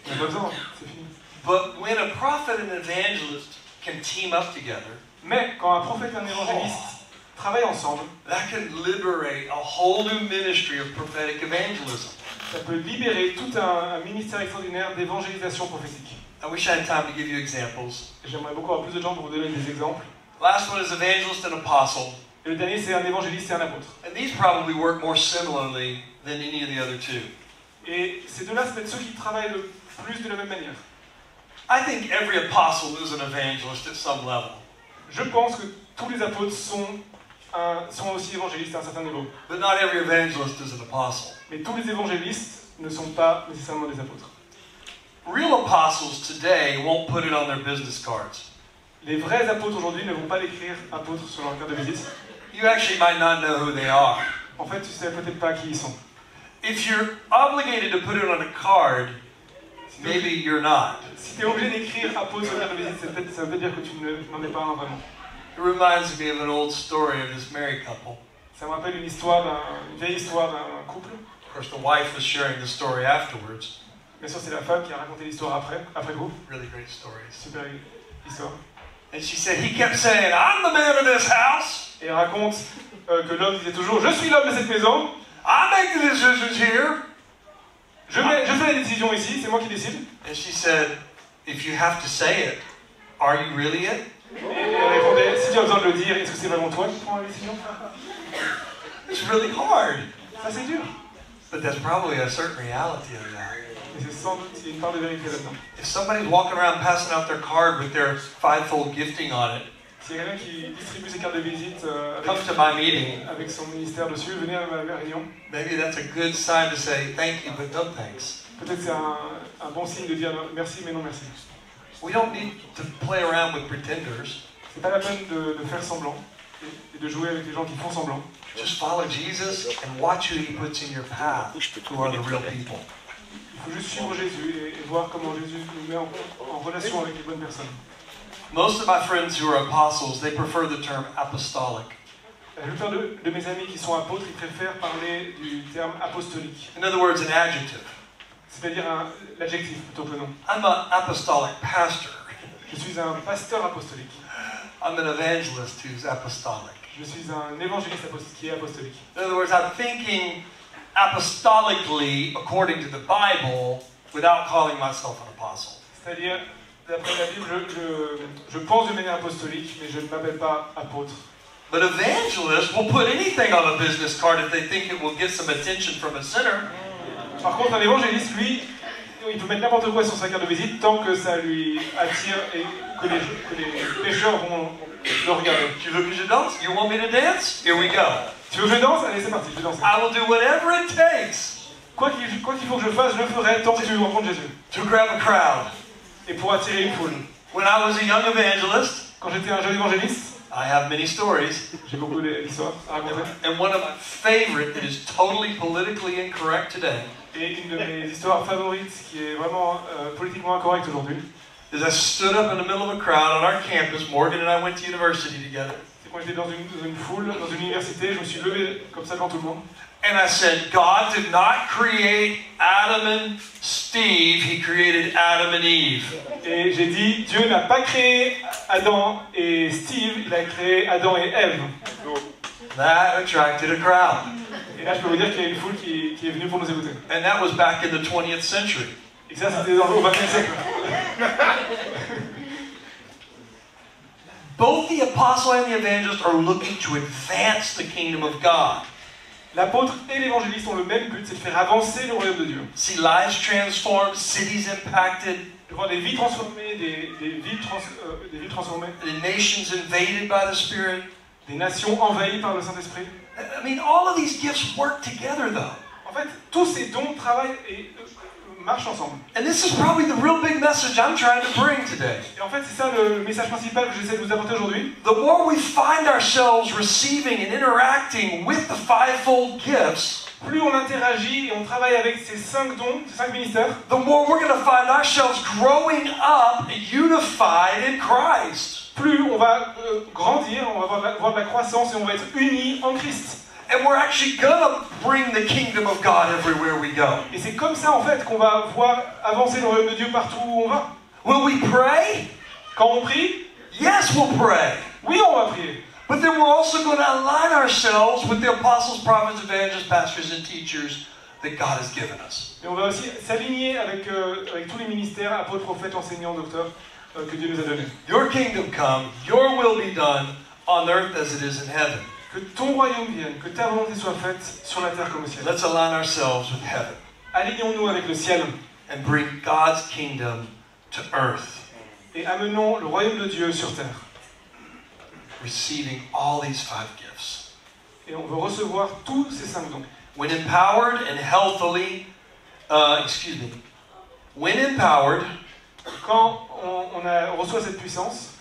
S1: On n'a pas besoin, c'est fini.
S2: But when a prophet and an evangelist can team up together,
S1: Mais quand un prophète et un évangéliste travaillent ensemble,
S2: that can liberate a whole new ministry of prophetic evangelism.
S1: ça peut libérer tout un ministère extraordinaire d'évangélisation prophétique.
S2: I wish I had time to give you examples.
S1: Et j'aimerais beaucoup avoir plus de gens pour vous donner des exemples.
S2: Last one is evangelist and apostle.
S1: Et Et le dernier, c'est un évangéliste et un apôtre.
S2: And these probably work more similarly than any of the other two.
S1: Et ces deux-là, c'est peut-être ceux qui travaillent le plus de la même manière.
S2: I think every apostle is an evangelist at some level.
S1: Je pense que tous les apôtres sont aussi évangélistes à un certain niveau.
S2: But not every evangelist is an apostle.
S1: Mais tous les évangélistes ne sont pas nécessairement des apôtres.
S2: Real apostles today won't put it on their business cards.
S1: Les vrais apôtres aujourd'hui ne vont pas l'écrire apôtres sur leur carte de visite.
S2: You actually might not know who they are.
S1: En fait, tu sais peut-être pas qui ils sont.
S2: If you're obligated to put it on a card, maybe you're not.
S1: Si tu es obligé d'écrire apôtre sur la carte de visite, ça veut dire que tu n'en es pas un vraiment.
S2: It reminds me of an old story of this married couple.
S1: Ça me rappelle une vieille histoire d'un couple.
S2: Of course, the wife was sharing the story afterwards.
S1: Bien sûr, c'est la femme qui a raconté l'histoire après coup.
S2: Really great stories.
S1: Super histoire.
S2: And she said, he kept saying, I'm the man of this house.
S1: Et elle raconte que l'homme disait toujours, je suis l'homme de cette maison.
S2: I make the decisions here.
S1: Je fais les décisions ici, c'est moi qui décide.
S2: And she said, if you have to say it, are you really it?
S1: Et elle répondait, si tu as besoin de le dire, est-ce que c'est vraiment toi qui prends la décision?
S2: It's really hard.
S1: Ça c'est dur.
S2: But there's probably a certain reality of that.
S1: Et c'est sans doute, il y a une part de vérité là-dedans.
S2: If somebody's walking around passing out their card with their fivefold gifting on it,
S1: S'il y a quelqu'un qui distribue ses cartes de visite
S2: come to my meeting,
S1: avec son ministère dessus, venez à ma réunion.
S2: maybe that's a good sign to say thank you, but no thanks.
S1: Peut-être c'est un bon signe de dire merci mais non merci.
S2: We don't need to play around with pretenders.
S1: C'est pas la peine de faire semblant et de jouer avec les gens qui font semblant.
S2: Just follow Jesus and watch who he puts in your path, who are the real people.
S1: Il faut juste suivre Jésus et voir comment Jésus nous met en relation avec les bonnes personnes.
S2: Most of my friends who are apostles, they prefer the term apostolic.
S1: La plupart de mes amis qui sont apôtres, ils préfèrent parler du terme apostolique.
S2: In other words, an adjective.
S1: C'est-à-dire l'adjectif plutôt que le nom.
S2: I'm an apostolic pastor.
S1: Je suis un pasteur apostolique.
S2: I'm an evangelist who's apostolic.
S1: Je suis un évangéliste qui est apostolique.
S2: In other words, I'm thinking apostolically according to the Bible without calling myself an apostle.
S1: C'est-à-dire, d'après la Bible, je pense de manière apostolique, mais je ne m'appelle pas apôtre.
S2: But evangelists will put anything on a business card if they think it will get some attention from a sinner.
S1: Par contre, un évangéliste, lui, il peut mettre n'importe quoi sur sa carte de visite tant que ça lui attire et que les pécheurs vont le regarder.
S2: Tu veux que je danse? You want me to dance? Here we go.
S1: Tu veux que je danse? Allez, c'est parti, je danse.
S2: I will do whatever it takes
S1: Quoi qu'il faut que je fasse, je le ferai tant que tu rencontres Jésus.
S2: to grab a crowd.
S1: Et pour attirer une foule.
S2: When I was a young evangelist,
S1: Quand j'étais un jeune évangéliste,
S2: I have many stories,
S1: j'ai beaucoup d'histoires à raconter.
S2: and one of my favorite that is totally politically incorrect today
S1: Et une de mes histoires favorites, qui est vraiment politiquement incorrecte aujourd'hui,
S2: is I stood up in the middle of a crowd on our campus. Morgan and I went to university together.
S1: c'est quand j'étais dans une foule, dans une université, je me suis levé comme ça devant tout le monde.
S2: And I said, God did not create Adam and Steve, he created Adam and Eve.
S1: Et j'ai dit, Dieu n'a pas créé Adam et Steve, il a créé Adam et Ève.
S2: That attracted a crowd.
S1: Et là, je peux vous dire qu'il y a une foule qui est venue pour nous écouter.
S2: And that was back in the 20th century.
S1: Et ça, c'était au XXe siècle.
S2: Both the apostle and the evangelist are looking to advance the kingdom of God.
S1: L'apôtre et l'évangéliste ont le même but, c'est de faire avancer le royaume de Dieu.
S2: See lives transformed, cities impacted,
S1: De voir des vies transformées, des villes transformées,
S2: the nations invaded by the Spirit.
S1: des nations envahies par le Saint-Esprit.
S2: I mean, all of these gifts work together, though.
S1: En fait, tous ces dons travaillent et marchent ensemble.
S2: And this is probably the real big message I'm trying to bring today.
S1: Et en fait, c'est ça le message principal que j'essaie de vous apporter aujourd'hui.
S2: The more we find ourselves receiving and interacting with the fivefold gifts,
S1: Plus on interagit et on travaille avec ces 5 dons, ces 5 ministères,
S2: the more we're going to find ourselves growing up unified in Christ.
S1: plus on va grandir, on va voir de la croissance et on va être unis en Christ.
S2: And we're actually going to bring the kingdom of God everywhere we go.
S1: Et c'est comme ça en fait qu'on va voir avancer le royaume de Dieu partout où on va.
S2: Will we pray?
S1: Quand on prie,
S2: Yes, we'll pray.
S1: oui, on va prier.
S2: But then we're also going to align ourselves with the apostles, prophets, evangelists, pastors, and teachers that God has given us.
S1: Et on va aussi s'aligner avec tous les ministères, apôtres, prophètes, enseignants, docteurs que Dieu nous a donnés.
S2: Your kingdom come, your will be done on earth as it is in heaven.
S1: Que ton royaume vienne, que ta volonté soit faite sur la terre comme au ciel.
S2: Let's align ourselves with heaven
S1: Alignons-nous avec le ciel
S2: and bring God's kingdom to earth,
S1: et amenons le royaume de Dieu sur terre.
S2: receiving all these 5 gifts.
S1: Et on veut recevoir tous ces 5 dons.
S2: When empowered and healthily, when empowered
S1: Quand on reçoit cette puissance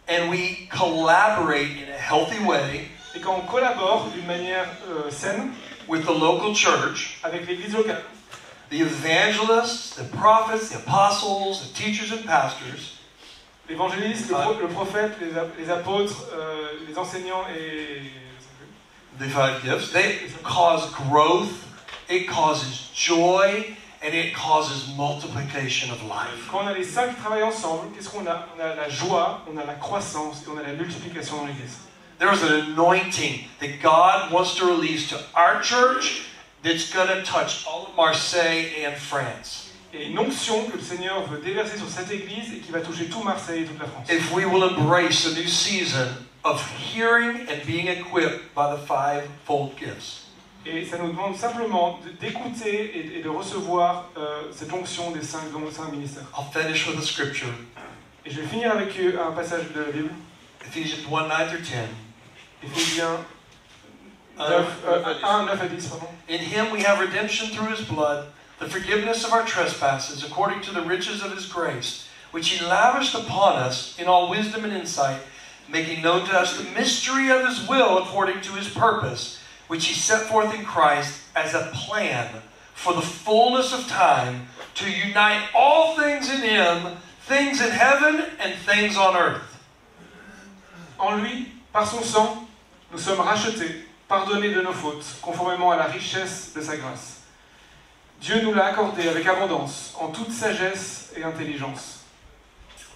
S2: and we collaborate in a healthy way
S1: et quand on collabore d'une manière saine
S2: with the local church,
S1: avec l'église locale,
S2: the evangelists, the prophets, the apostles, the teachers and pastors,
S1: l'évangéliste, le prophète, les apôtres, les enseignants et
S2: the 5 gifts, they cause growth, it causes joy, and it causes multiplication of life.
S1: quand on a les 5 qui travaillent ensemble, qu'est-ce qu'on a? On a la joie, on a la croissance et on a la multiplication dans l'église.
S2: There is an anointing that God wants to release to our church that's going to touch all of Marseille and France.
S1: Et une onction que le Seigneur veut déverser sur cette église et qui va toucher tout Marseille et toute la France.
S2: If we will embrace a new season of hearing and being equipped by the 5-fold gifts.
S1: Et ça nous demande simplement d'écouter et de recevoir cette onction des 5 dons, des 5 ministères.
S2: I'll finish with a scripture.
S1: Et je vais finir avec un passage de la Bible.
S2: Ephesians 1:9-10.
S1: Éphésiens 1, 9 à 10, pardon.
S2: In him we have redemption through his blood, the forgiveness of our trespasses, according to the riches of his grace, which he lavished upon us in all wisdom and insight, making known to us the mystery of his will according to his purpose, which he set forth in Christ as a plan for the fullness of time, to unite all things in him, things in heaven and things on earth.
S1: En lui, par son sang, nous sommes rachetés, pardonnés de nos fautes, conformément à la richesse de sa grâce. Dieu nous l'a accordé avec abondance, en toute sagesse et intelligence.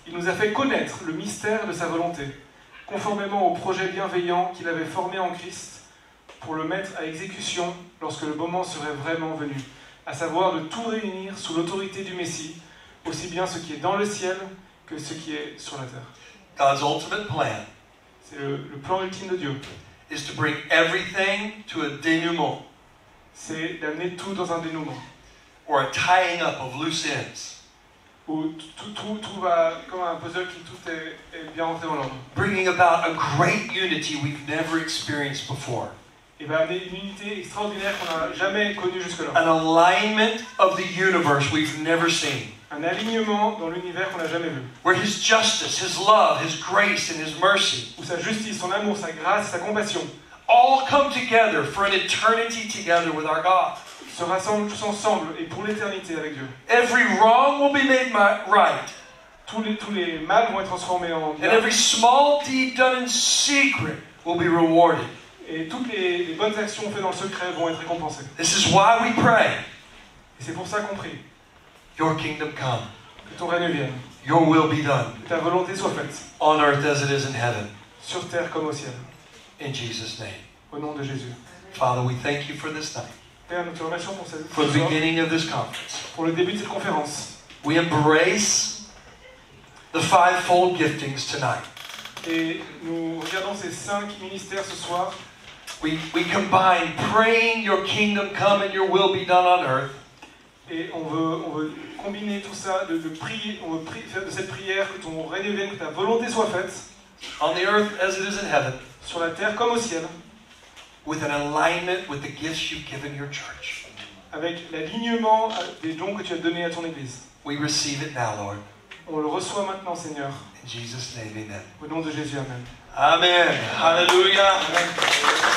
S1: Il nous a fait connaître le mystère de sa volonté, conformément au projet bienveillant qu'il avait formé en Christ, pour le mettre à exécution lorsque le moment serait vraiment venu, à savoir de tout réunir sous l'autorité du Messie, aussi bien ce qui est dans le ciel que ce qui est sur la terre.
S2: God's ultimate plan
S1: C'est le plan ultime de Dieu.
S2: is to bring everything to a denouement,
S1: C'est d'amener tout dans un dénouement,
S2: or a tying up of loose ends,
S1: où tout va comme un puzzle qui tout est bien rentré dans l'ordre.
S2: bringing about a great unity we've never experienced before.
S1: Et va amener une unité extraordinaire qu'on n'a jamais connue jusque-là.
S2: An alignment of the universe we've never seen,
S1: Un alignement dans l'univers qu'on n'a jamais vu.
S2: where his justice, his love, his grace, and his mercy
S1: Où sa justice, son amour, sa grâce, sa compassion
S2: all come together for an eternity together with our God.
S1: se rassemblent tous ensemble et pour l'éternité avec Dieu.
S2: Every wrong will be made right,
S1: Tous les mal vont être transformés en
S2: and
S1: bien.
S2: every small deed done in secret will be rewarded.
S1: Et toutes les bonnes actions faites dans le secret vont être récompensées.
S2: This is why we pray,
S1: Et c'est pour ça qu'on prie.
S2: your kingdom come,
S1: Que ton règne vienne.
S2: your will be done,
S1: Que ta volonté soit faite.
S2: on earth as it is in heaven.
S1: Sur terre comme au ciel.
S2: In Jesus' name.
S1: Au nom de Jésus.
S2: Father, we thank you for this night,
S1: Père, nous te remercions pour cette
S2: for the
S1: soir,
S2: beginning of this conference.
S1: pour le début de cette conférence.
S2: We embrace the 5-fold giftings tonight.
S1: Et nous regardons ces 5 ministères ce soir.
S2: We combine praying your kingdom come and your will be done on earth
S1: Et on veut combiner tout ça, de prier, on veut faire de cette prière que ton règne vienne, que ta volonté soit faite,
S2: on the earth as it is in heaven,
S1: sur la terre comme au ciel,
S2: with an alignment with the gifts you've given your church.
S1: avec l'alignement des dons que tu as donnés à ton Église.
S2: We receive it now, Lord.
S1: On le reçoit maintenant, Seigneur.
S2: In Jesus' name, amen.
S1: Au nom de Jésus, Amen.
S2: Amen. Hallelujah.
S1: Amen.